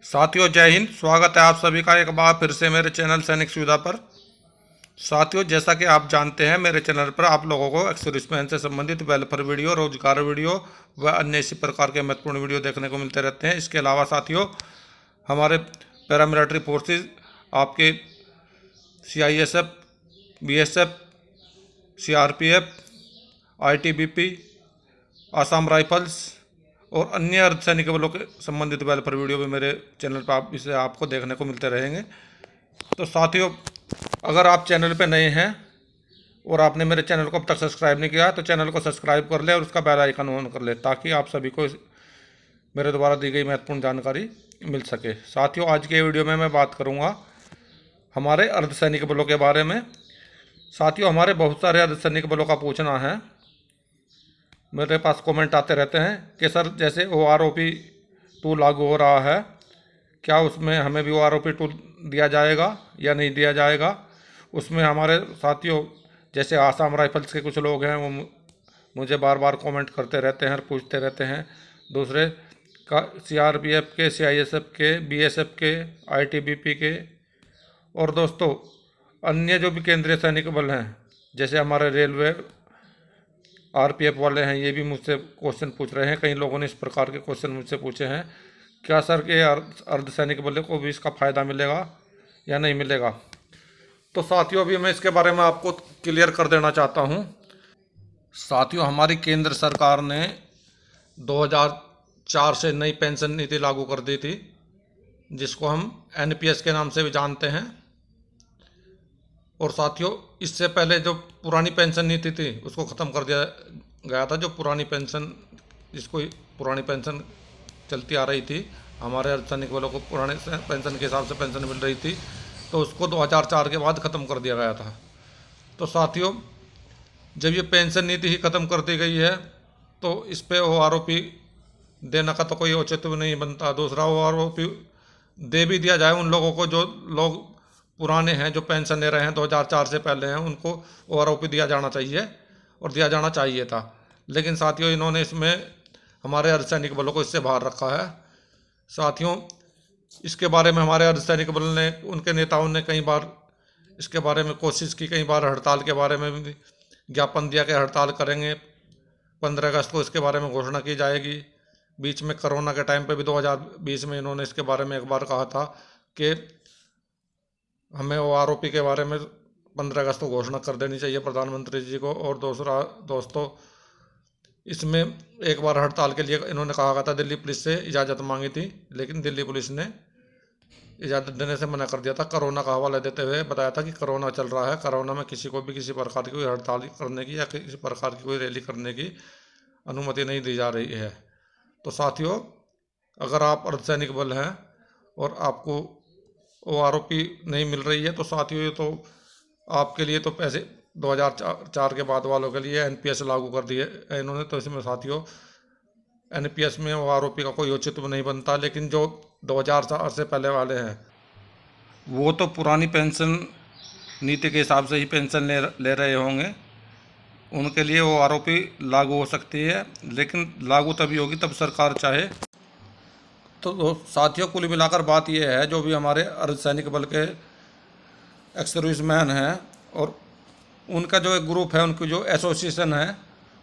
साथियों जय हिंद। स्वागत है आप सभी का एक बार फिर से मेरे चैनल सैनिक सुविधा पर। साथियों जैसा कि आप जानते हैं मेरे चैनल पर आप लोगों को एक्स-सर्विसमैन से संबंधित वेलफेयर वीडियो, रोजगार वीडियो व अन्य इसी प्रकार के महत्वपूर्ण वीडियो देखने को मिलते रहते हैं। इसके अलावा साथियों हमारे पैरामिलिट्री फोर्सेज आपके CISF, BSF, CRPF, ITBP, Assam rifles और अन्य अर्धसैनिक बलों के संबंधित वेलफेयर वीडियो भी मेरे चैनल पर आपको देखने को मिलते रहेंगे। तो साथियों अगर आप चैनल पे नए हैं और आपने मेरे चैनल को अब तक सब्सक्राइब नहीं किया तो चैनल को सब्सक्राइब कर ले और उसका बेल आइकन ऑन कर ले ताकि आप सभी को मेरे द्वारा दी गई महत्वपूर्ण जानकारी मिल सके। साथियों आज के वीडियो में मैं बात करूँगा हमारे अर्धसैनिक बलों के बारे में। साथियों हमारे बहुत सारे अर्धसैनिक बलों का पूछना है, मेरे पास कमेंट आते रहते हैं कि सर जैसे OROP 2 लागू हो रहा है, क्या उसमें हमें भी OROP 2 दिया जाएगा या नहीं दिया जाएगा। उसमें हमारे साथियों जैसे आसाम राइफल्स के कुछ लोग हैं वो मुझे बार बार कमेंट करते रहते हैं और पूछते रहते हैं। दूसरे का CRPF के, CISF के, BSF के, ITBP के और दोस्तों अन्य जो भी केंद्रीय सैनिक बल हैं जैसे हमारे रेलवे RPF वाले हैं, ये भी मुझसे क्वेश्चन पूछ रहे हैं। कई लोगों ने इस प्रकार के क्वेश्चन मुझसे पूछे हैं, क्या सर के अर्धसैनिक बलों को भी इसका फ़ायदा मिलेगा या नहीं मिलेगा। तो साथियों अभी मैं इसके बारे में आपको क्लियर कर देना चाहता हूँ। साथियों हमारी केंद्र सरकार ने 2004 से नई पेंशन नीति लागू कर दी थी जिसको हम NPS के नाम से भी जानते हैं। और साथियों इससे पहले जो पुरानी पेंशन नीति थी उसको ख़त्म कर दिया गया था। जो पुरानी पेंशन जिसको पुरानी पेंशन चलती आ रही थी, हमारे अर्धसैनिक बलों को पुराने पेंशन के हिसाब से पेंशन मिल रही थी, तो उसको 2004 के बाद ख़त्म कर दिया गया था। तो साथियों जब ये पेंशन नीति ही ख़त्म कर दी गई है तो इस पर OROP देने का तो कोई औचित्य नहीं बनता। दूसरा OROP दे भी दिया जाए उन लोगों को जो लोग पुराने हैं, जो पेंशन ले रहे हैं 2004 से पहले हैं, उनको OROP दिया जाना चाहिए और दिया जाना चाहिए था। लेकिन साथियों इन्होंने इसमें हमारे अर्धसैनिक बलों को इससे बाहर रखा है। साथियों इसके बारे में हमारे अर्धसैनिक बल ने, उनके नेताओं ने कई बार इसके बारे में कोशिश की, कई बार हड़ताल के बारे में भी ज्ञापन दिया कि हड़ताल करेंगे, 15 अगस्त को इसके बारे में घोषणा की जाएगी। बीच में कोरोना के टाइम पे भी 2020 में इन्होंने इसके बारे में एक बार कहा था कि हमें OROP के बारे में 15 अगस्त को घोषणा कर देनी चाहिए प्रधानमंत्री जी को। और दूसरा दोस्तों इसमें एक बार हड़ताल के लिए इन्होंने कहा था, दिल्ली पुलिस से इजाज़त मांगी थी, लेकिन दिल्ली पुलिस ने इजाज़त देने से मना कर दिया था। कोरोना का हवाला देते हुए बताया था कि कोरोना चल रहा है, कोरोना में किसी को भी किसी प्रकार की कोई हड़ताल करने की या किसी प्रकार की कोई रैली करने की अनुमति नहीं दी जा रही है। तो साथियों अगर आप अर्धसैनिक बल हैं और आपको OROP नहीं मिल रही है तो साथियों ये तो आपके लिए तो पैसे 2004 के बाद वालों के लिए NPS लागू कर दिए इन्होंने। तो इसमें साथियों NPS में OROP का कोई औचित्य नहीं बनता। लेकिन जो 2004 से पहले वाले हैं वो तो पुरानी पेंशन नीति के हिसाब से ही पेंशन ले रहे होंगे, उनके लिए OROP लागू हो सकती है, लेकिन लागू तभी होगी तब सरकार चाहे। तो साथियों कुल मिलाकर बात यह है, जो भी हमारे अर्धसैनिक बल के एक्स सर्विसमैन हैं और उनका जो एक ग्रुप है, उनकी जो एसोसिएशन है,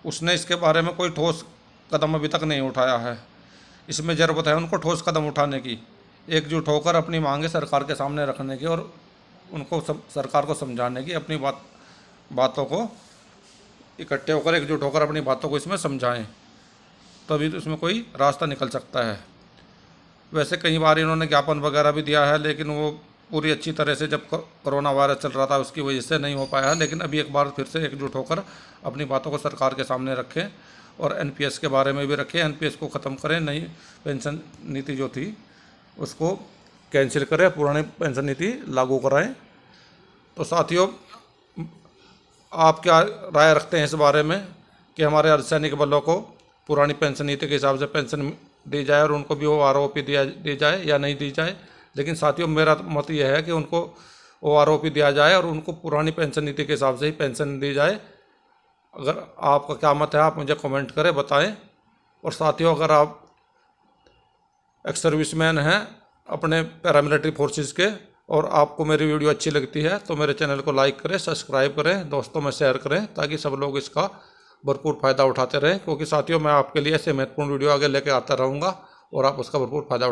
उसने इसके बारे में कोई ठोस कदम अभी तक नहीं उठाया है। इसमें ज़रूरत है उनको ठोस कदम उठाने की, एकजुट होकर अपनी मांगे सरकार के सामने रखने की और उनको सरकार को समझाने की, अपनी बातों को इकट्ठे होकर एकजुट होकर अपनी बातों को इसमें समझाएं, तभी तो इसमें कोई रास्ता निकल सकता है। वैसे कई बार इन्होंने ज्ञापन वगैरह भी दिया है, लेकिन वो पूरी अच्छी तरह से जब कोरोना वायरस चल रहा था उसकी वजह से नहीं हो पाया है। लेकिन अभी एक बार फिर से एकजुट होकर अपनी बातों को सरकार के सामने रखें और NPS के बारे में भी रखें। NPS को ख़त्म करें, नई पेंशन नीति जो थी उसको कैंसिल करें, पुरानी पेंशन नीति लागू कराएं। तो साथियों आप क्या राय रखते हैं इस बारे में कि हमारे अर्धसैनिक बलों को पुरानी पेंशन नीति के हिसाब से पेंशन दी जाए और उनको भी OROP दी जाए या नहीं दी जाए। लेकिन साथियों मेरा मत यह है कि उनको OROP दिया जाए और उनको पुरानी पेंशन नीति के हिसाब से ही पेंशन दी जाए। अगर आपका क्या मत है आप मुझे कमेंट करें, बताएं। और साथियों अगर आप एक्स सर्विसमैन हैं अपने पैरामिलिट्री फोर्सेस के। और आपको मेरी वीडियो अच्छी लगती है तो मेरे चैनल को लाइक करें, सब्सक्राइब करें, दोस्तों में शेयर करें, ताकि सब लोग इसका भरपूर फ़ायदा उठाते रहें। क्योंकि साथियों, मैं आपके लिए ऐसे महत्वपूर्ण वीडियो आगे लेके आता रहूँगा और आप उसका भरपूर फ़ायदा